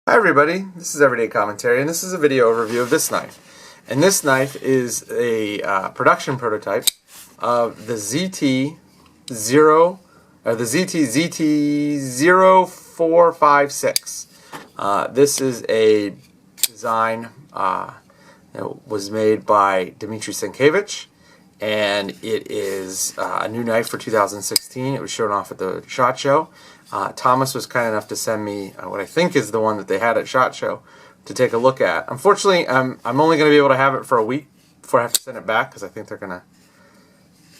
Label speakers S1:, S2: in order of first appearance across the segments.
S1: Hi everybody, this is Everyday Commentary, and this is a video overview of this knife. And this knife is a production prototype of the ZT0456. This is a design that was made by Dmitry Sienkiewicz, and it is a new knife for 2016. It was shown off at the SHOT Show. Thomas was kind enough to send me what I think is the one that they had at SHOT Show to take a look at. Unfortunately, I'm only going to be able to have it for a week before I have to send it back, because I think they're going to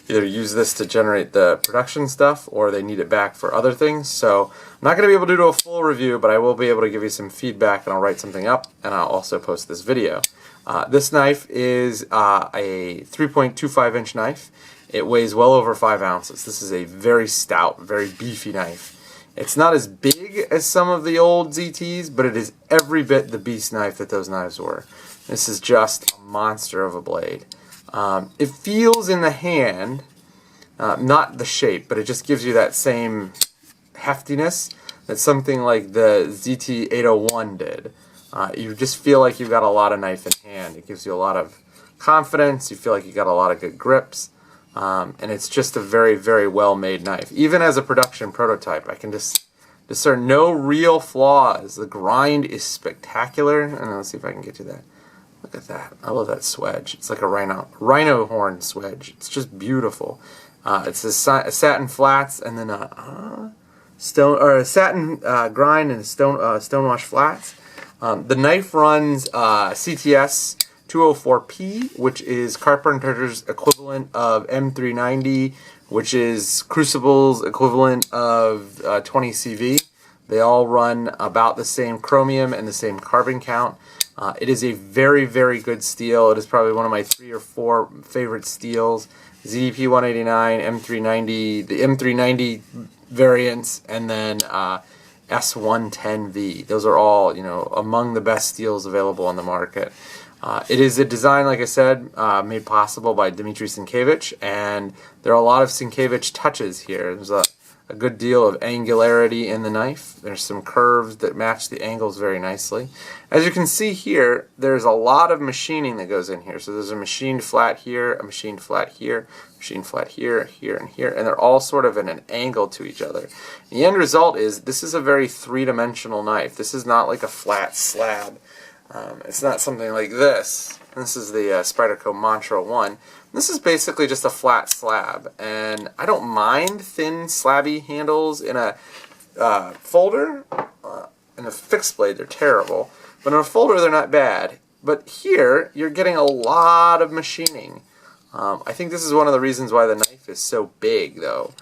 S1: either use this to generate the production stuff or they need it back for other things. So I'm not going to be able to do a full review, but I will be able to give you some feedback, and I'll write something up, and I'll also post this video. This knife is a 3.25 inch knife. It weighs well over 5 ounces. This is a very stout, very beefy knife. It's not as big as some of the old ZTs, but it is every bit the beast knife that those knives were. This is just a monster of a blade. It feels in the hand, not the shape, but it just gives you that same heftiness that something like the ZT0801 did. You just feel like you've got a lot of knife in hand. It gives you a lot of confidence. You feel like you got a lot of good grips. And it's just a very, very well-made knife. Even as a production prototype, I can just discern no real flaws. The grind is spectacular. And let's see if I can get you that. Look at that. I love that swedge. It's like a rhino horn swedge. It's just beautiful. It's a satin flats and then a satin grind and stonewash flats. The knife runs CTS 204P, which is Carpenter's equivalent of M390, which is Crucible's equivalent of 20CV. They all run about the same chromium and the same carbon count. It is a very, very good steel. It is probably one of my 3 or 4 favorite steels. ZDP 189, M390, the M390 variants, and then S110V. Those are all, among the best steels available on the market. It is a design, like I said, made possible by Dmitry Sienkiewicz, and there are a lot of Sienkiewicz touches here. There's a good deal of angularity in the knife. There's some curves that match the angles very nicely. As you can see here, there's a lot of machining that goes in here. So there's a machined flat here, a machined flat here, machined flat here, here, and here, and they're all sort of in an angle to each other. And the end result is this is a very three-dimensional knife. This is not like a flat slab. It's not something like this. This is the Spyderco Mantra 1. This is basically just a flat slab, and I don't mind thin slabby handles in a folder. In a fixed blade, they're terrible, but in a folder, they're not bad. But here, you're getting a lot of machining. I think this is one of the reasons why the knife is so big, though.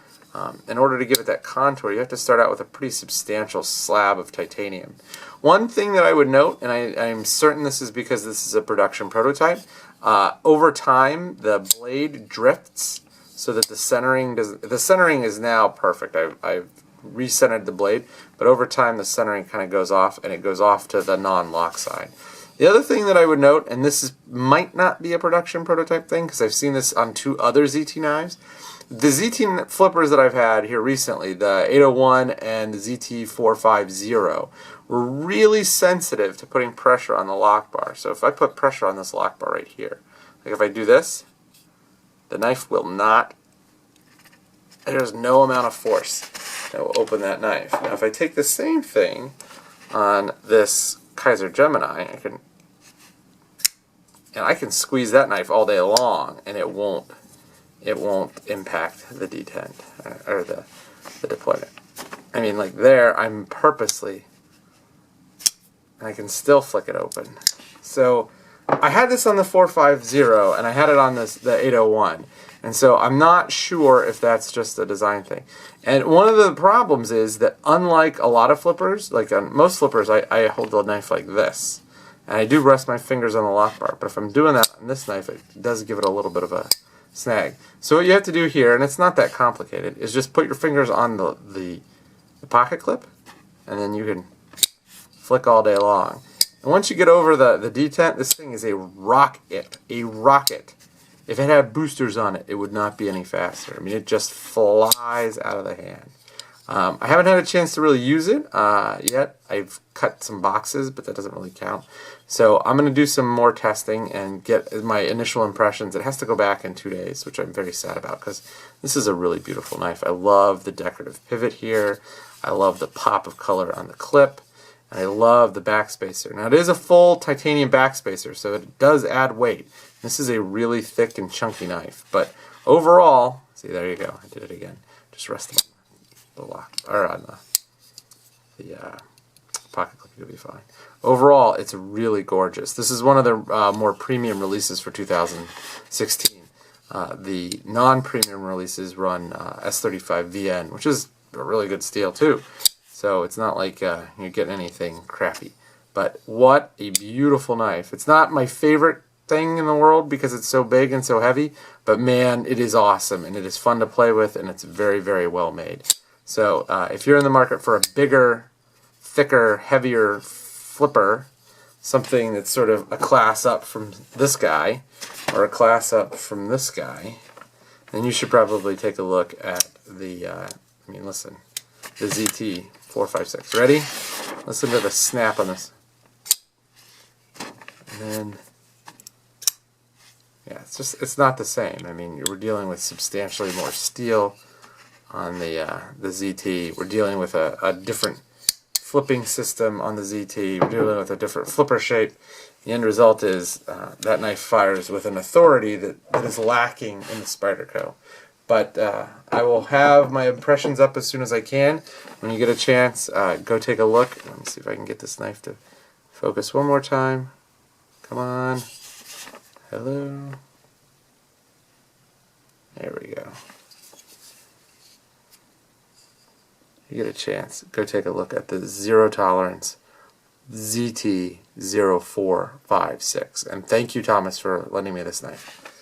S1: In order to give it that contour, you have to start out with a pretty substantial slab of titanium. One thing that I would note, and I'm certain this is because this is a production prototype, over time the blade drifts so that the centering is now perfect. I've recentered the blade, but over time the centering kind of goes off, and it goes off to the non-lock side. The other thing that I would note, and this might not be a production prototype thing because I've seen this on 2 other ZT knives, the ZT flippers that I've had here recently, the 801 and the ZT450, were really sensitive to putting pressure on the lock bar. So if I put pressure on this lock bar right here, like if I do this, the knife will not, there's no amount of force that will open that knife. Now if I take the same thing on this Kaiser Gemini, I can squeeze that knife all day long and it won't impact the detent or the deployment. I mean, like there, I'm purposely, and I can still flick it open. So I had this on the 450 and I had it on the 801, and so I'm not sure if that's just a design thing. And one of the problems is that unlike a lot of flippers, like on most flippers, I hold the knife like this, and I do rest my fingers on the lock bar, but if I'm doing that on this knife, it does give it a little bit of a snag. So what you have to do here, and it's not that complicated, is just put your fingers on the pocket clip, and then you can flick all day long. And once you get over the detent, this thing is a rocket. A rocket. If it had boosters on it, it would not be any faster. I mean, it just flies out of the hand. I haven't had a chance to really use it yet. I've cut some boxes, but that doesn't really count. So I'm going to do some more testing and get my initial impressions. It has to go back in 2 days, which I'm very sad about because this is a really beautiful knife. I love the decorative pivot here. I love the pop of color on the clip. And I love the backspacer. Now it is a full titanium backspacer, so it does add weight. This is a really thick and chunky knife. But overall, see, there you go. I did it again. Just rest on the lock, or on the pocket clip, you'll be fine. Overall, it's really gorgeous. This is one of the more premium releases for 2016. The non-premium releases run S35VN, which is a really good steel too. So it's not like you're getting anything crappy. But what a beautiful knife. It's not my favorite thing in the world because it's so big and so heavy, but man, it is awesome and it is fun to play with, and it's very, very well made. So if you're in the market for a bigger, thicker, heavier flipper, something that's sort of a class up from this guy or a class up from this guy, then you should probably take a look at the listen, the ZT0456. Ready? Listen to the snap on this. And then yeah, it's not the same. I mean, we're dealing with substantially more steel on the ZT. We're dealing with a different flipping system on the ZT. We're dealing with a different flipper shape. The end result is that knife fires with an authority that is lacking in the Spyderco. But I will have my impressions up as soon as I can. When you get a chance, go take a look. Let me see if I can get this knife to focus one more time. Come on. Hello. There we go. You get a chance, go take a look at the Zero Tolerance ZT0456. And thank you, Thomas, for lending me this knife.